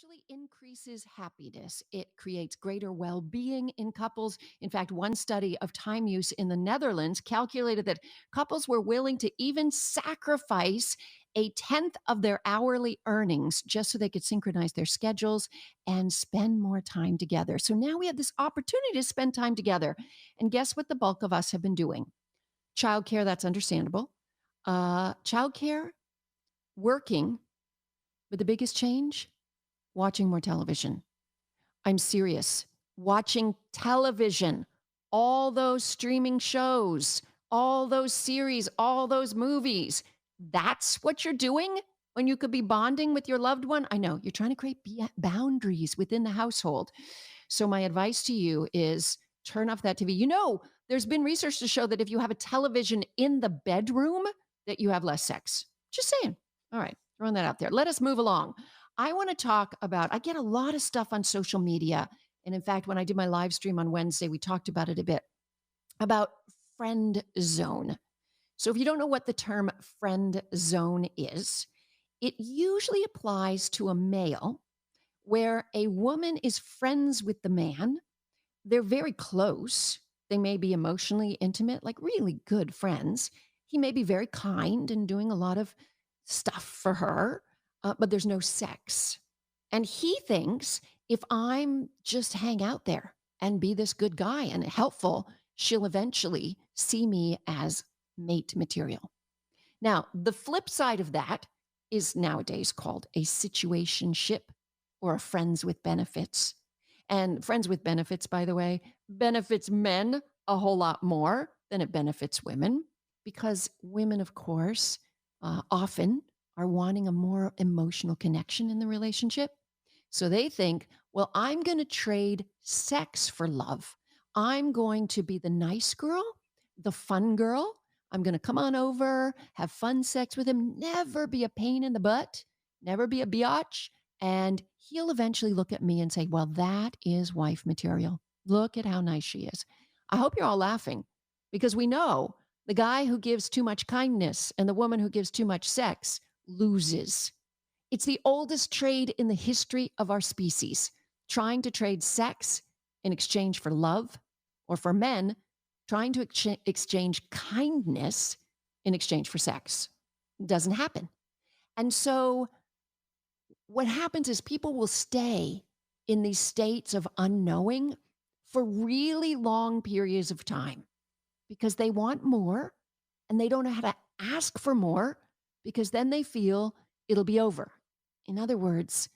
actually increases happiness. It creates greater well being in couples. In fact, one study of time use in the Netherlands calculated that couples were willing to even sacrifice a tenth of their hourly earnings just so they could synchronize their schedules and spend more time together. So now we have this opportunity to spend time together. And guess what the bulk of us have been doing? Childcare, that's understandable. Childcare, working, but the biggest change, watching more television. I'm serious. Watching television, all those streaming shows, all those series, all those movies. That's what you're doing when you could be bonding with your loved one. I know you're trying to create boundaries within the household. So my advice to you is turn off that TV. You know, there's been research to show that if you have a television in the bedroom, that you have less sex. Just saying. All right, throwing that out there. Let us move along. I want to talk about, I get a lot of stuff on social media. And in fact, when I did my live stream on Wednesday, we talked about it a bit, about friend zone. So if you don't know what the term friend zone is, it usually applies to a male where a woman is friends with the man. They're very close. They may be emotionally intimate, like really good friends. He may be very kind and doing a lot of stuff for her, but there's no sex. And he thinks if I'm just hang out there and be this good guy and helpful, she'll eventually see me as mate material. Now, the flip side of that is nowadays called a situationship or a friends with benefits. And friends with benefits, by the way, benefits men a whole lot more than it benefits women, because women, of course, often are wanting a more emotional connection in the relationship. So they think, well, I'm going to trade sex for love. I'm going to be the nice girl, the fun girl. I'm going to come on over, have fun sex with him, never be a pain in the butt, never be a biatch. And he'll eventually look at me and say, well, that is wife material. Look at how nice she is. I hope you're all laughing, because we know the guy who gives too much kindness and the woman who gives too much sex loses. It's the oldest trade in the history of our species, trying to trade sex in exchange for love, or for men trying to exchange kindness in exchange for sex. It doesn't happen. And so what happens is people will stay in these states of unknowing for really long periods of time because they want more and they don't know how to ask for more, because then they feel it'll be over. In other words,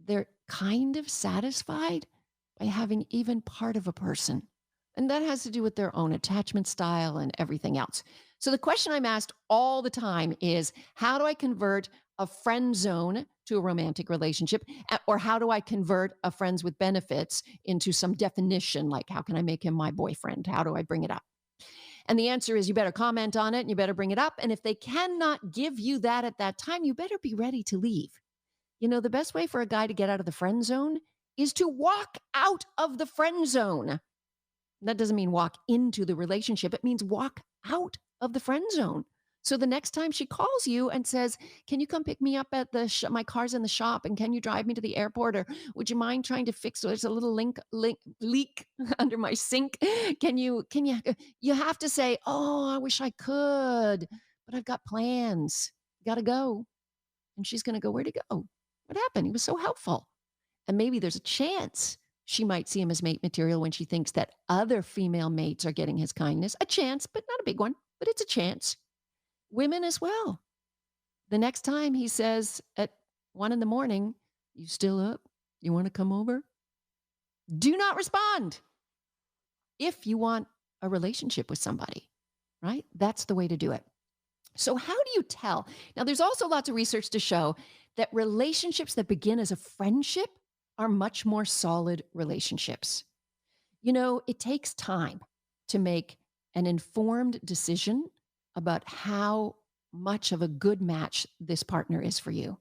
they're kind of satisfied by having even part of a person. And that has to do with their own attachment style and everything else. So the question I'm asked all the time is, how do I convert a friend zone to a romantic relationship? Or how do I convert a friends with benefits into some definition, like how can I make him my boyfriend? How do I bring it up? And the answer is you better comment on it and you better bring it up. And if they cannot give you that at that time, you better be ready to leave. You know, the best way for a guy to get out of the friend zone is to walk out of the friend zone. That doesn't mean walk into the relationship. It means walk out of the friend zone. So the next time she calls you and says, can you come pick me up at the my car's in the shop, and can you drive me to the airport, or would you mind trying to fix, there's a little leak under my sink. You have to say, oh, I wish I could, but I've got plans. Got to go. And she's going to go, where'd he go? What happened? He was so helpful. And maybe there's a chance she might see him as mate material when she thinks that other female mates are getting his kindness. A chance, but not a big one, but it's a chance. Women as well. The next time he says at 1 a.m, you still up? You want to come over? Do not respond. If you want a relationship with somebody, right? That's the way to do it. So how do you tell? Now, there's also lots of research to show that relationships that begin as a friendship are much more solid relationships. You know, it takes time to make an informed decision about how much of a good match this partner is for you.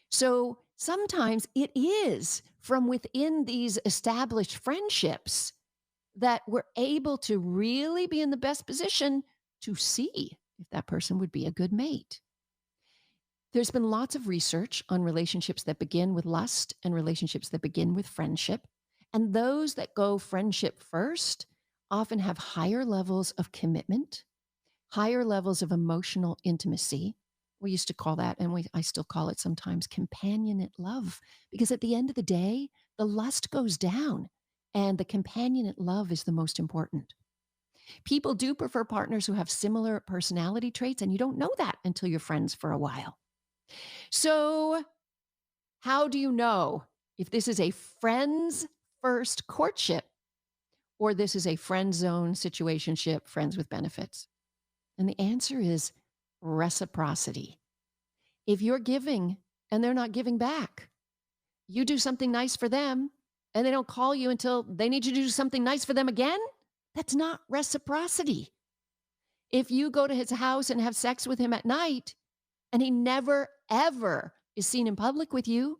So sometimes it is from within these established friendships that we're able to really be in the best position to see if that person would be a good mate. There's been lots of research on relationships that begin with lust and relationships that begin with friendship. And those that go friendship first often have higher levels of commitment, higher levels of emotional intimacy. We used to call that, and I still call it sometimes, companionate love, because at the end of the day, the lust goes down and the companionate love is the most important. People do prefer partners who have similar personality traits, and you don't know that until you're friends for a while. So, how do you know if this is a friends first courtship or this is a friend zone situationship, friends with benefits? And the answer is reciprocity. If you're giving and they're not giving back, you do something nice for them and they don't call you until they need you to do something nice for them again, that's not reciprocity. If you go to his house and have sex with him at night and he never, ever is seen in public with you,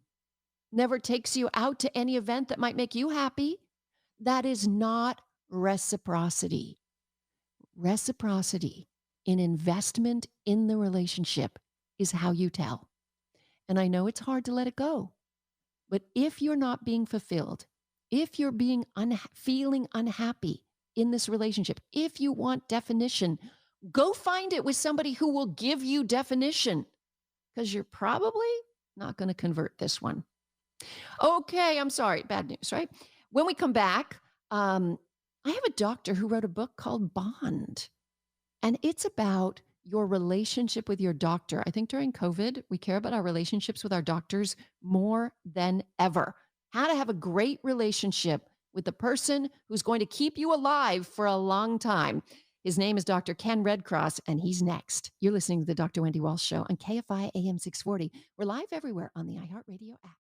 never takes you out to any event that might make you happy, that is not reciprocity. Reciprocity in investment in the relationship is how you tell. And I know it's hard to let it go, but if you're not being fulfilled, if you're feeling unhappy in this relationship, if you want definition, go find it with somebody who will give you definition, because you're probably not going to convert this one. Okay, I'm sorry. Bad news, right? When we come back, I have a doctor who wrote a book called Bond, and it's about your relationship with your doctor. I think during COVID, we care about our relationships with our doctors more than ever. How to have a great relationship with the person who's going to keep you alive for a long time. His name is Dr. Ken Redcross, and he's next. You're listening to the Dr. Wendy Walsh Show on KFI AM 640. We're live everywhere on the iHeartRadio app.